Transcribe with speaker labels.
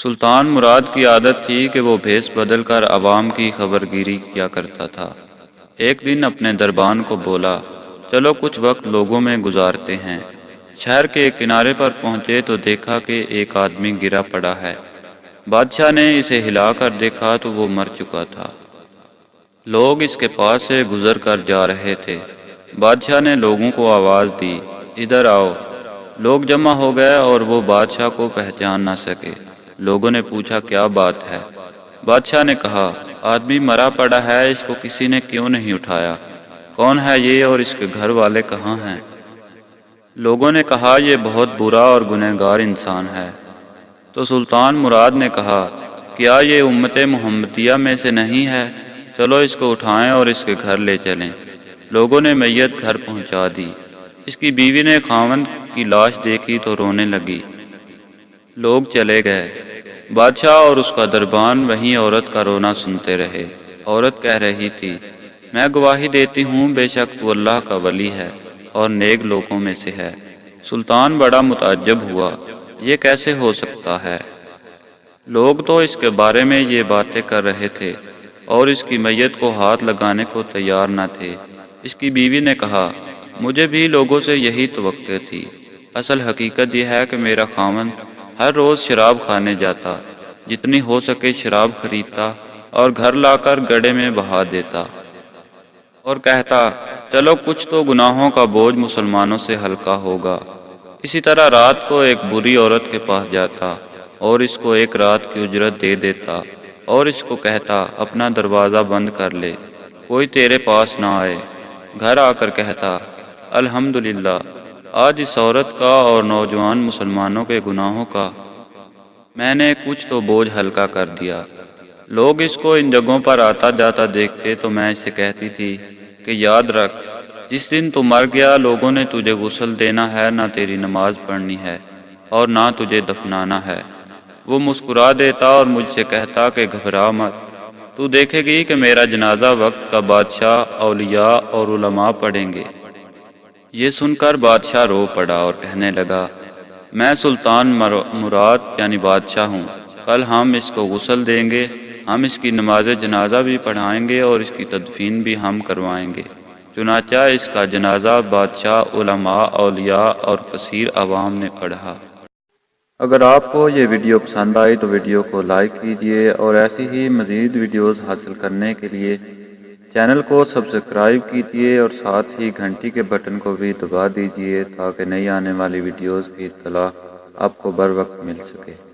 Speaker 1: سلطان مراد کی عادت تھی کہ وہ بھیس بدل کر عوام کی خبرگیری کیا کرتا تھا۔ ایک دن اپنے دربان کو بولا، چلو کچھ وقت لوگوں میں گزارتے ہیں۔ شہر کے ایک کنارے پر پہنچے تو دیکھا کہ ایک آدمی گرا پڑا ہے۔ بادشاہ نے اسے ہلا کر دیکھا تو وہ مر چکا تھا۔ لوگ اس کے پاس سے گزر کر جا رہے تھے۔ بادشاہ نے لوگوں کو آواز دی، ادھر آؤ۔ لوگ جمع ہو گئے اور وہ بادشاہ کو پہچان نہ سکے۔ لوگوں نے پوچھا کیا بات ہے؟ بادشاہ نے کہا، آدمی مرا پڑا ہے، اس کو کسی نے کیوں نہیں اٹھایا؟ کون ہے یہ اور اس کے گھر والے کہاں ہیں؟ لوگوں نے کہا یہ بہت برا اور گنہگار انسان ہے۔ تو سلطان مراد نے کہا، کیا یہ امت محمدیہ میں سے نہیں ہے؟ چلو اس کو اٹھائیں اور اس کے گھر لے چلیں۔ لوگوں نے میت گھر پہنچا دی۔ اس کی بیوی نے خاوند کی لاش دیکھی تو رونے لگی۔ لوگ چلے گئے۔ بادشاہ اور اس کا دربان وہیں عورت کا رونا سنتے رہے۔ عورت کہہ رہی تھی، میں گواہی دیتی ہوں بے شک تو اللہ کا ولی ہے اور نیک لوگوں میں سے ہے۔ سلطان بڑا متعجب ہوا، یہ کیسے ہو سکتا ہے؟ لوگ تو اس کے بارے میں یہ باتیں کر رہے تھے اور اس کی میت کو ہاتھ لگانے کو تیار نہ تھے۔ اس کی بیوی نے کہا، مجھے بھی لوگوں سے یہی توقع تھی۔ اصل حقیقت یہ ہے کہ میرا خاوند ہر روز شراب کھانے جاتا، جتنی ہو سکے شراب خریدتا اور گھر لا کر گڑھے میں بہا دیتا اور کہتا، چلو کچھ تو گناہوں کا بوجھ مسلمانوں سے ہلکا ہوگا۔ اسی طرح رات کو ایک بری عورت کے پاس جاتا اور اس کو ایک رات کی اجرت دے دیتا اور اس کو کہتا، اپنا دروازہ بند کر لے، کوئی تیرے پاس نہ آئے۔ گھر آ کر کہتا، الحمدللہ، آج اس عورت کا اور نوجوان مسلمانوں کے گناہوں کا میں نے کچھ تو بوجھ ہلکا کر دیا۔ لوگ اس کو ان جگہوں پر آتا جاتا دیکھتے تو میں اسے کہتی تھی کہ یاد رکھ، جس دن تو مر گیا لوگوں نے تجھے غسل دینا ہے، نہ تیری نماز پڑھنی ہے اور نہ تجھے دفنانا ہے۔ وہ مسکرا دیتا اور مجھ سے کہتا کہ گھبرا مت، تو دیکھے گی کہ میرا جنازہ وقت کا بادشاہ، اولیاء اور علماء پڑھیں گے۔ یہ سن کر بادشاہ رو پڑا اور کہنے لگا، میں سلطان مراد یعنی بادشاہ ہوں، کل ہم اس کو غسل دیں گے، ہم اس کی نماز جنازہ بھی پڑھائیں گے اور اس کی تدفین بھی ہم کروائیں گے۔ چنانچہ اس کا جنازہ بادشاہ، علماء، اولیاء اور کثیر عوام نے پڑھا۔ اگر آپ کو یہ ویڈیو پسند آئی تو ویڈیو کو لائک کیجیے اور ایسی ہی مزید ویڈیوز حاصل کرنے کے لیے چینل کو سبسکرائب کیجیے اور ساتھ ہی گھنٹی کے بٹن کو بھی دبا دیجیے تاکہ نئی آنے والی ویڈیوز کی اطلاع آپ کو بر وقت مل سکے۔